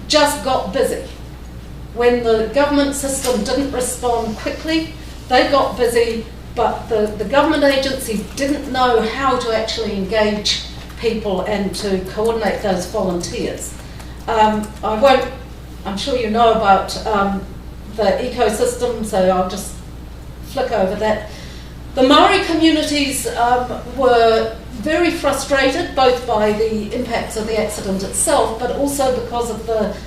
just got busy. When the government system didn't respond quickly, they got busy, but the government agencies didn't know how to actually engage people and to coordinate those volunteers. I'm sure you know about the ecosystem, so I'll just flick over that. The Maori communities were very frustrated, both by the impacts of the accident itself, but also because of the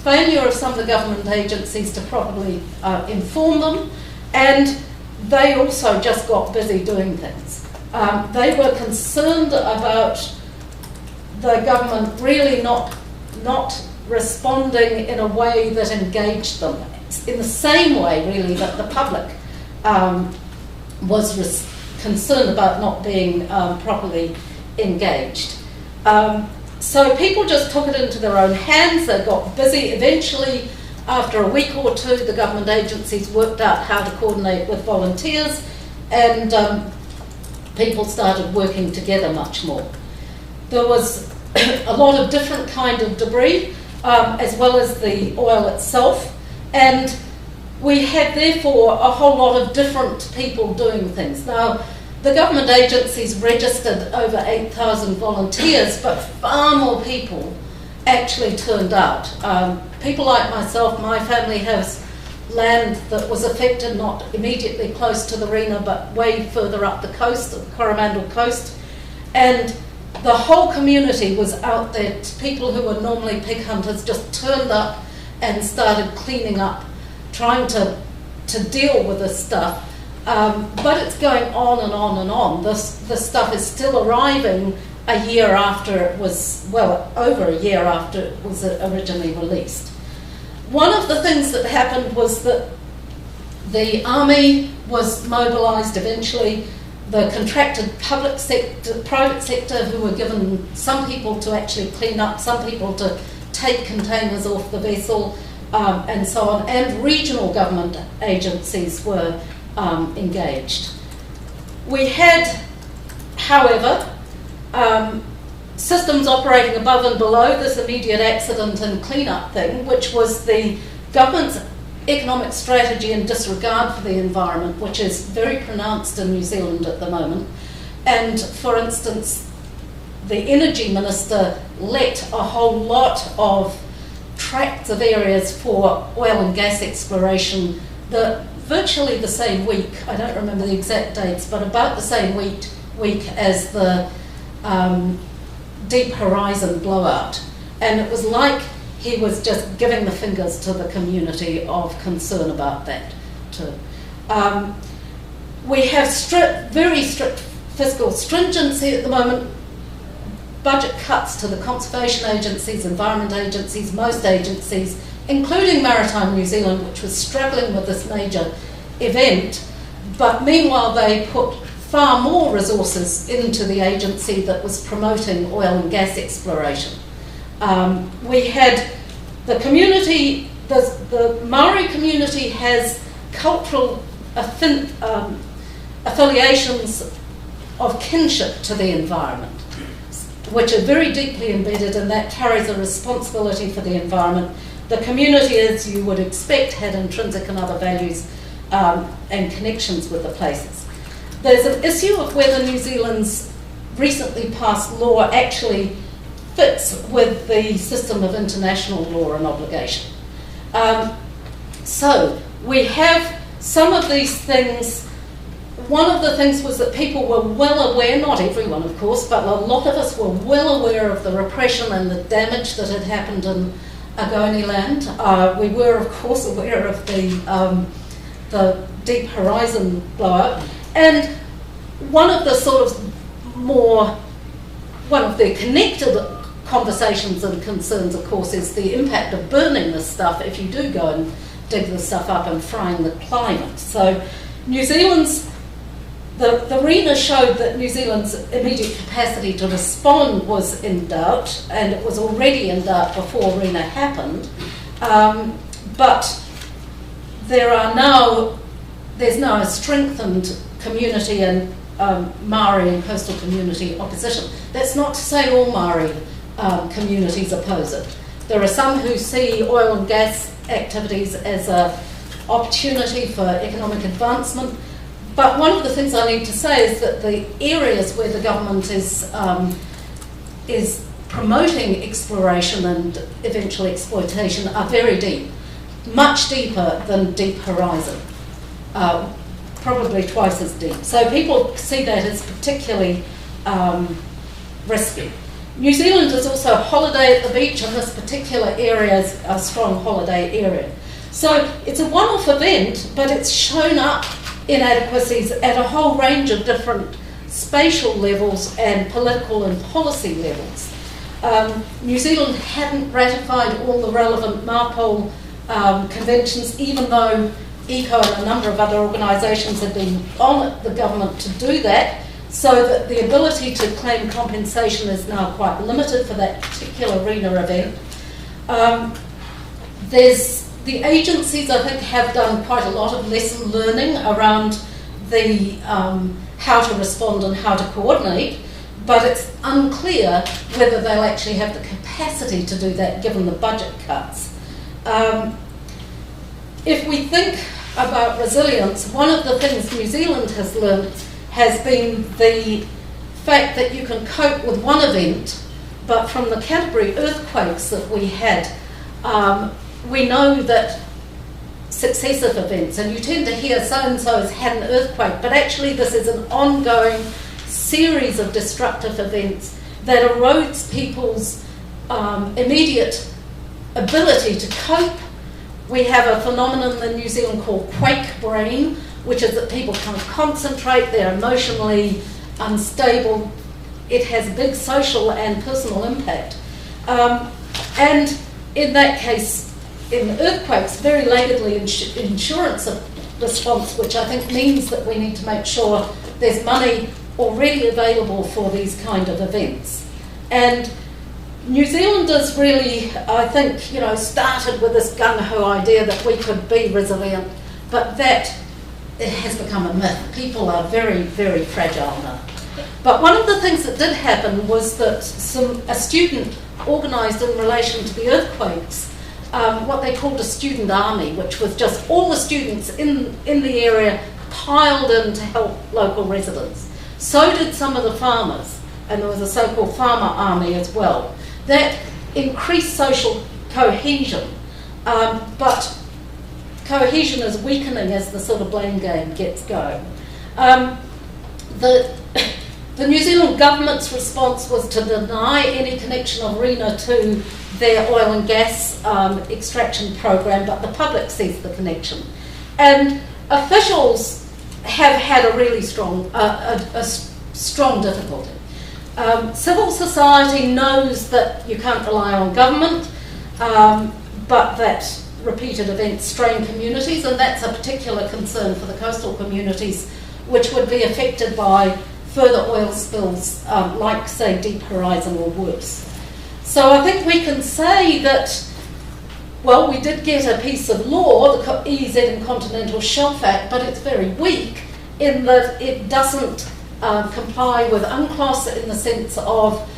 failure of some of the government agencies to properly inform them, and they also just got busy doing things. They were concerned about the government really not responding in a way that engaged them, in the same way really that the public was concerned about not being properly engaged. So people just took it into their own hands. They got busy. Eventually, after a week or two, the government agencies worked out how to coordinate with volunteers, and people started working together much more. There was a lot of different kind of debris, as well as the oil itself, and we had therefore a whole lot of different people doing things. Now, the government agencies registered over 8,000 volunteers, but far more people actually turned out. People like myself, my family has land that was affected, not immediately close to the Rena, but way further up the coast, the Coromandel coast, and the whole community was out there. People who were normally pig hunters just turned up and started cleaning up, trying to deal with this stuff. But it's going on and on and on. This stuff is still arriving a year after it was, well, over a year after it was originally released. One of the things that happened was that the army was mobilised eventually. The contracted public sector, private sector, who were given some people to actually clean up, some people to take containers off the vessel, and so on, and regional government agencies were engaged. We had, however, systems operating above and below this immediate accident and clean-up thing, which was the government's economic strategy in disregard for the environment, which is very pronounced in New Zealand at the moment. And, for instance, the energy minister let a whole lot of tracts of areas for oil and gas exploration virtually the same week, I don't remember the exact dates, but about the same week as the Deep Horizon blowout. And it was like he was just giving the fingers to the community of concern about that too. We have very strict fiscal stringency at the moment, budget cuts to the conservation agencies, environment agencies, most agencies, including Maritime New Zealand, which was struggling with this major event, but meanwhile they put far more resources into the agency that was promoting oil and gas exploration. We had the community, the Maori community has cultural affiliations of kinship to the environment, which are very deeply embedded, and that carries a responsibility for the environment. The community, as you would expect, had intrinsic and other values and connections with the places. There's an issue of whether New Zealand's recently passed law actually fits with the system of international law and obligation. So we have some of these things. One of the things was that people were well aware, not everyone of course, but a lot of us were well aware of the repression and the damage that had happened in Agoni land. We were of course aware of the Deep Horizon blowout, and one of the connected conversations and concerns, of course, is the impact of burning this stuff if you do go and dig this stuff up and frying the climate. So New Zealand's, the RENA showed that New Zealand's immediate capacity to respond was in doubt, and it was already in doubt before RENA happened, but there's now a strengthened community and Maori and coastal community opposition. That's not to say all Maori communities oppose it. There are some who see oil and gas activities as an opportunity for economic advancement. But one of the things I need to say is that the areas where the government is promoting exploration and eventual exploitation are very deep, much deeper than Deep Horizon, probably twice as deep. So people see that as particularly risky. New Zealand is also a holiday at the beach, and this particular area is a strong holiday area. So it's a one-off event, but it's shown up inadequacies at a whole range of different spatial levels and political and policy levels. New Zealand hadn't ratified all the relevant MARPOL conventions, even though ECO and a number of other organisations had been on the government to do that, so that the ability to claim compensation is now quite limited for that particular RENA event. The agencies, I think, have done quite a lot of lesson learning around the how to respond and how to coordinate, but it's unclear whether they'll actually have the capacity to do that given the budget cuts. If we think about resilience, one of the things New Zealand has learned has been the fact that you can cope with one event, but from the Canterbury earthquakes that we had, we know that successive events, and you tend to hear so-and-so has had an earthquake, but actually this is an ongoing series of destructive events that erodes people's immediate ability to cope. We have a phenomenon in New Zealand called quake brain, which is that people can't concentrate, they're emotionally unstable. It has big social and personal impact. And in that case, in earthquakes, very lately insurance response, which I think means that we need to make sure there's money already available for these kind of events. And New Zealanders really, I think, started with this gung-ho idea that we could be resilient, but that it has become a myth. People are very, very fragile now. But one of the things that did happen was that a student organised in relation to the earthquakes what they called a student army, which was just all the students in the area piled in to help local residents. So did some of the farmers, and there was a so-called farmer army as well. That increased social cohesion, but cohesion is weakening as the sort of blame game gets going. The New Zealand government's response was to deny any connection of RENA to their oil and gas extraction program, but the public sees the connection. And officials have had a really strong difficulty. Civil society knows that you can't rely on government, but that repeated events strain communities, and that's a particular concern for the coastal communities, which would be affected by further oil spills like, say, Deep Horizon or worse. So I think we can say that, well, we did get a piece of law, the EEZ and Continental Shelf Act, but it's very weak in that it doesn't comply with UNCLOS in the sense of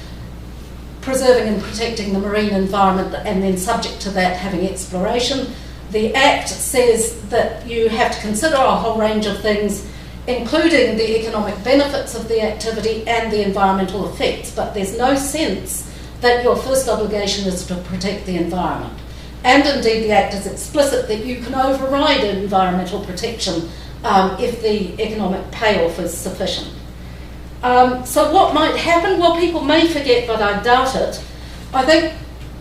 preserving and protecting the marine environment and then subject to that having exploration. The Act says that you have to consider a whole range of things, including the economic benefits of the activity and the environmental effects, but there's no sense that your first obligation is to protect the environment. And indeed the Act is explicit that you can override environmental protection if the economic payoff is sufficient. So what might happen? Well, people may forget, but I doubt it. I think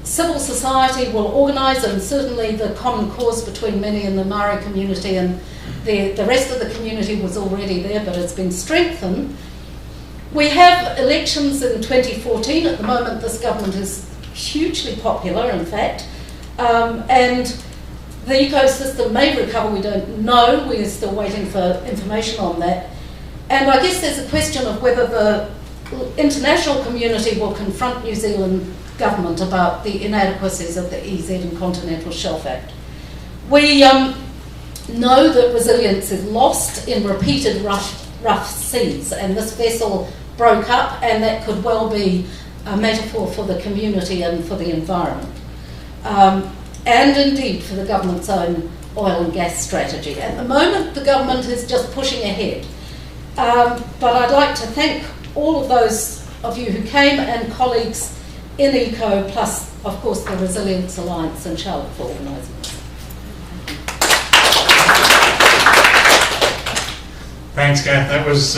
civil society will organise, and certainly the common cause between many in the Maori community and the rest of the community was already there, but it's been strengthened. We have elections in 2014. At the moment, this government is hugely popular, in fact, and the ecosystem may recover. We don't know. We're still waiting for information on that. And I guess there's a question of whether the international community will confront New Zealand government about the inadequacies of the EEZ and Continental Shelf Act. We know that resilience is lost in repeated rough seas, and this vessel broke up, and that could well be a metaphor for the community and for the environment. and indeed for the government's own oil and gas strategy. At the moment, the government is just pushing ahead. But I'd like to thank all of those of you who came and colleagues in ECO, plus, of course, the Resilience Alliance and Charlotte for organising this. Thanks, Kath. That was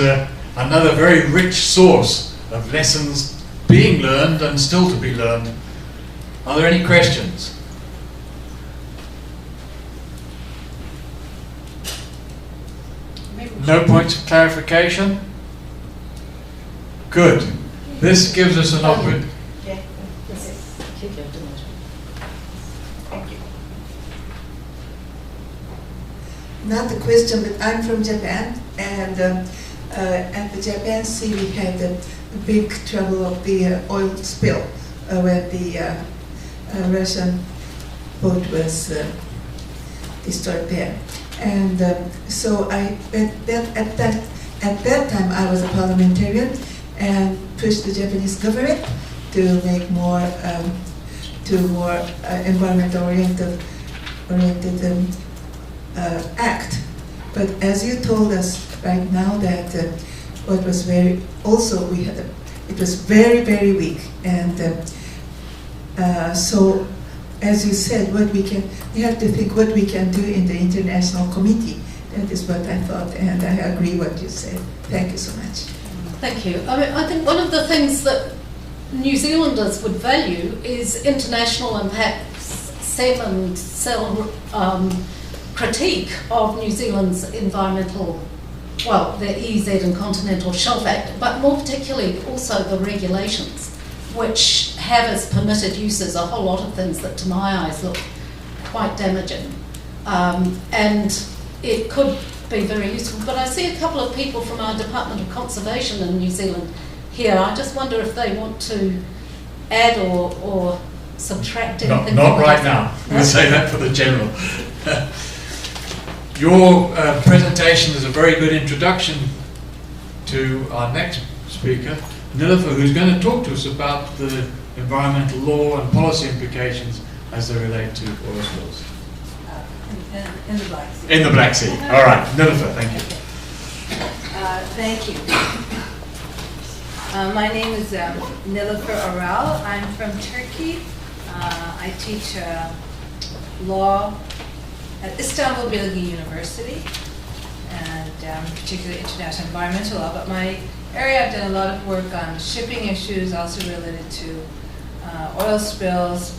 another very rich source of lessons being learned and still to be learned. Are there any questions? No points of clarification? Good. This gives us an opportunity. Thank you. Not a question, but I'm from Japan, and at the Japan Sea we had a big trouble of the oil spill when the Russian boat was destroyed there. And so at that time I was a parliamentarian and pushed the Japanese government to make more environmental oriented act. But as you told us right now that what was very also we had it was very weak, and so as you said, we have to think what we can do in the international committee. That is what I thought, and I agree what you said. Thank you so much. Thank you. I mean, I think one of the things that New Zealanders would value is international and perhaps cell critique of New Zealand's environmental, well, the EEZ and Continental Shelf Act, but more particularly also the regulations, which have as permitted uses a whole lot of things that to my eyes look quite damaging. And it could be very useful. But I see a couple of people from our Department of Conservation in New Zealand here. I just wonder if they want to add or subtract anything. Not right now. We'll say that for the general. Your presentation is a very good introduction to our next speaker, Nilufer, who's going to talk to us about the environmental law and policy implications as they relate to oil spills. In the Black Sea. In the Black Sea. All right, Nilufer, thank you. Thank you. My name is Nilufer Oral. I'm from Turkey. I teach law at Istanbul Bilgi University, and particularly international environmental law. But my area, I've done a lot of work on shipping issues, also related to oil spills.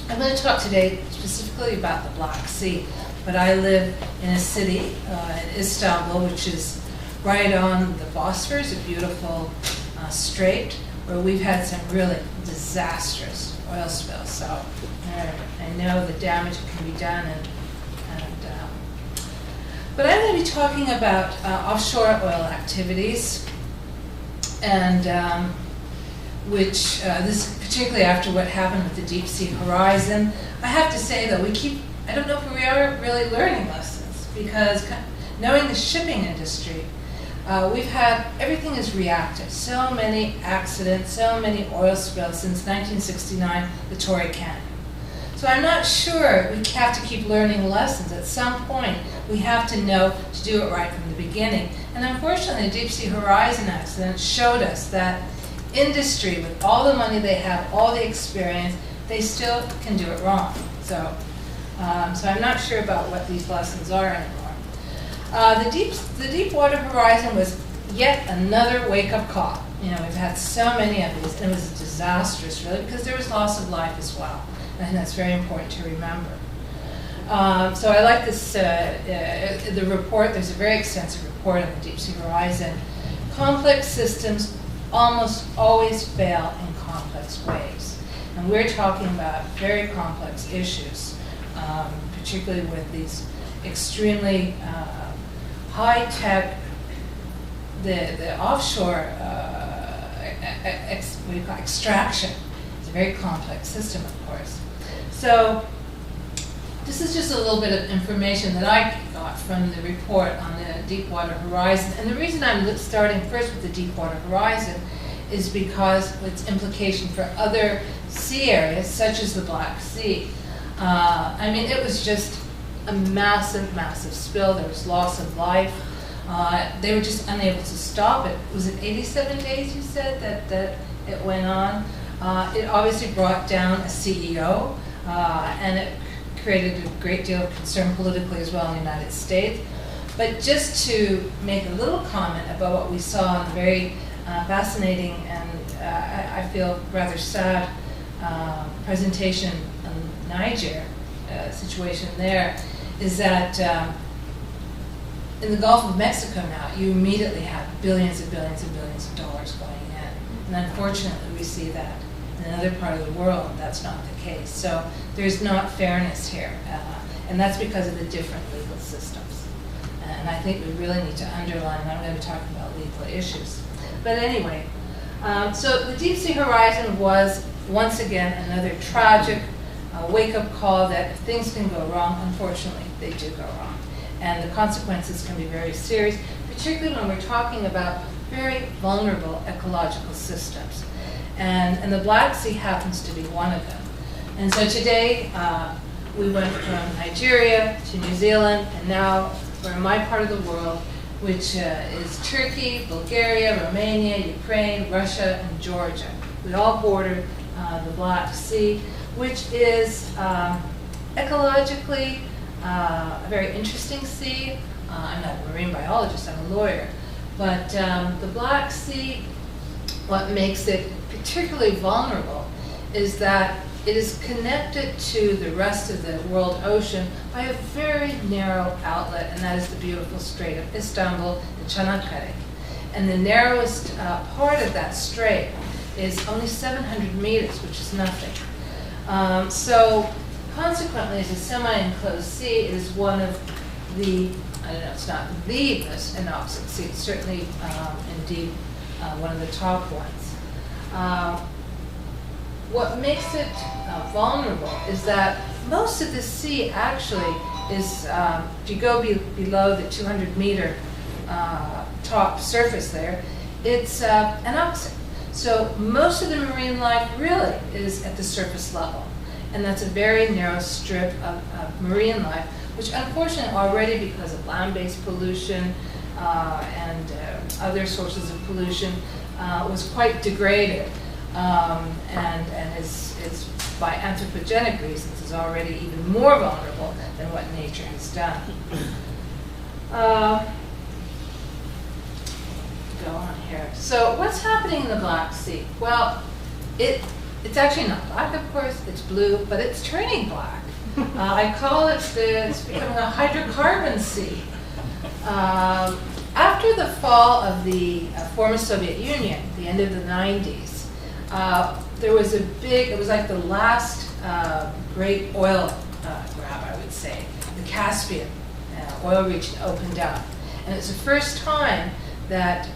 I'm going to talk today specifically about the Black Sea, but I live in a city, in Istanbul, which is right on the Bosphorus, a beautiful strait, where we've had some really disastrous oil spills. So I know the damage that can be done, but I'm going to be talking about offshore oil activities, and which this particularly after what happened with the Deep Sea Horizon. I have to say though, I don't know if we are really learning lessons, because knowing the shipping industry, everything is reactive. So many accidents, so many oil spills since 1969, the Torrey Canyon. So I'm not sure we have to keep learning lessons. At some point, we have to know to do it right from the beginning. And unfortunately, the Deep Sea Horizon accident showed us that industry, with all the money they have, all the experience, they still can do it wrong. So I'm not sure about what these lessons are anymore. The Deepwater Horizon was yet another wake-up call. You know, we've had so many of these, and it was disastrous, really, because there was loss of life as well. And I think that's very important to remember. So I like this, the report. There's a very extensive report on the Deep Sea Horizon. Complex systems almost always fail in complex ways. And we're talking about very complex issues, particularly with these extremely high-tech, the offshore extraction is a very complex system, of course. So this is just a little bit of information that I got from the report on the Deepwater Horizon. And the reason I'm starting first with the Deepwater Horizon is because of its implication for other sea areas, such as the Black Sea. I mean, it was just a massive, massive spill. There was loss of life. They were just unable to stop it. Was it 87 days, you said, that it went on? It obviously brought down a CEO, and it created a great deal of concern politically as well in the United States. But just to make a little comment about what we saw in the very fascinating and I feel rather sad presentation on Niger, situation there, is that in the Gulf of Mexico now, you immediately have billions and billions and billions of dollars going in. And unfortunately, we see that in another part of the world, that's not the case. So there's not fairness here. And that's because of the different legal systems. And I think we really need to underline, and I'm going to talk about legal issues. But anyway, so the Deep Sea Horizon was, once again, another tragic wake-up call that if things can go wrong, unfortunately, they do go wrong. And the consequences can be very serious, particularly when we're talking about very vulnerable ecological systems. And the Black Sea happens to be one of them. And so today, we went from Nigeria to New Zealand, and now we're in my part of the world, which is Turkey, Bulgaria, Romania, Ukraine, Russia, and Georgia. We all border the Black Sea, which is ecologically a very interesting sea. I'm not a marine biologist, I'm a lawyer. But the Black Sea, what makes it particularly vulnerable is that it is connected to the rest of the world ocean by a very narrow outlet, and that is the beautiful Strait of Istanbul and Çanakkale. And the narrowest part of that strait is only 700 meters, which is nothing. So consequently, as a semi-enclosed sea, it is one of the, I don't know, it's not the most anoxic sea, it's certainly indeed one of the top ones. What makes it vulnerable is that most of the sea actually is, if you go below the 200-meter top surface there, it's anoxic. So most of the marine life really is at the surface level. And that's a very narrow strip of marine life, which unfortunately already, because of land-based pollution and other sources of pollution, was quite degraded. And is by anthropogenic reasons is already even more vulnerable than what nature has done. Go on here. So what's happening in the Black Sea? Well, it's actually not black, of course, it's blue, but it's turning black. I call it, it's becoming a hydrocarbon sea. After the fall of the former Soviet Union, the end of the 90s, there was a big, it was like the last great oil grab, I would say. The Caspian oil region opened up. And it's the first time that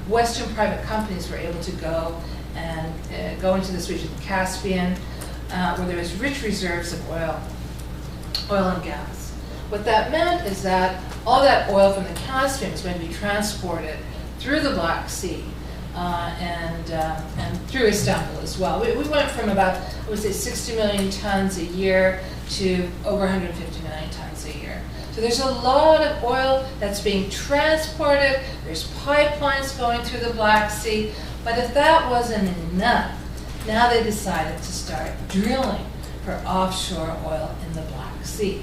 Western private companies were able to go and go into this region, the Caspian, where there was rich reserves of oil and gas. What that meant is that all that oil from the Caspian was going to be transported through the Black Sea and through Istanbul as well. We went from about, I would say, 60 million tons a year to over 150 million tons a year. So there's a lot of oil that's being transported, there's pipelines going through the Black Sea, but if that wasn't enough, now they decided to start drilling for offshore oil in the Black Sea.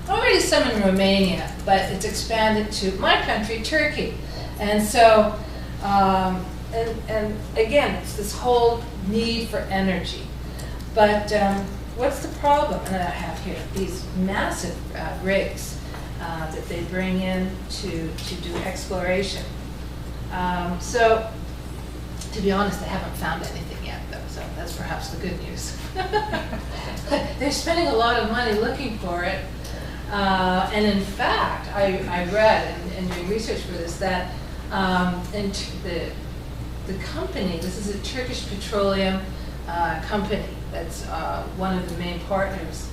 Already some in Romania, but it's expanded to my country, Turkey. And so, and again, it's this whole need for energy. But what's the problem? And I have here these massive rigs that they bring in to do exploration. So, to be honest, they haven't found anything yet, though, so that's perhaps the good news. They're spending a lot of money looking for it. And in fact, I read, in doing research for this, that the company, this is a Turkish petroleum company that's one of the main partners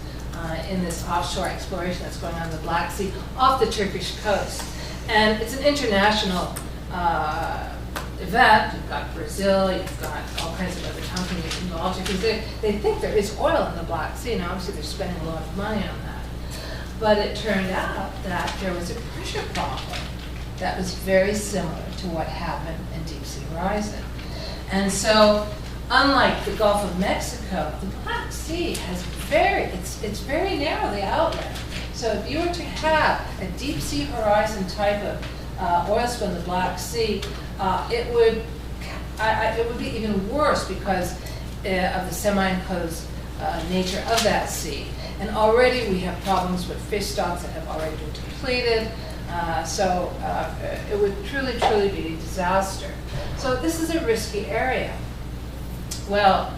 in this offshore exploration that's going on in the Black Sea off the Turkish coast. And it's an international event, you've got Brazil, you've got all kinds of other companies involved, because they think there is oil in the Black Sea, and obviously they're spending a lot of money on that. But it turned out that there was a pressure problem that was very similar to what happened in Deep Sea Horizon. And so, unlike the Gulf of Mexico, the Black Sea has it's very narrow, the outlet. So if you were to have a Deep Sea Horizon type of oil spill in the Black Sea, it would be even worse because of the semi-enclosed nature of that sea. And already we have problems with fish stocks that have already been depleted. So it would truly, truly be a disaster. So this is a risky area. Well,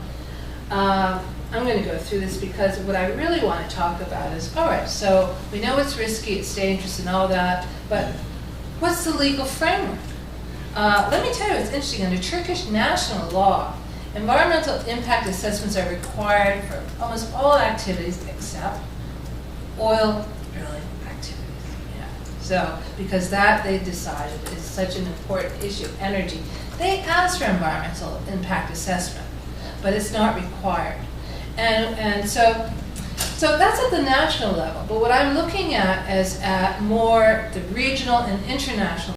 I'm going to go through this because what I really want to talk about is, all right, so we know it's risky, it's dangerous and all that, but what's the legal framework? Let me tell you, it's interesting. Under Turkish national law, environmental impact assessments are required for almost all activities except oil drilling activities. Yeah. So, because that they decided is such an important issue, energy, they ask for environmental impact assessment, but it's not required. And so that's at the national level. But what I'm looking at is at more the regional and international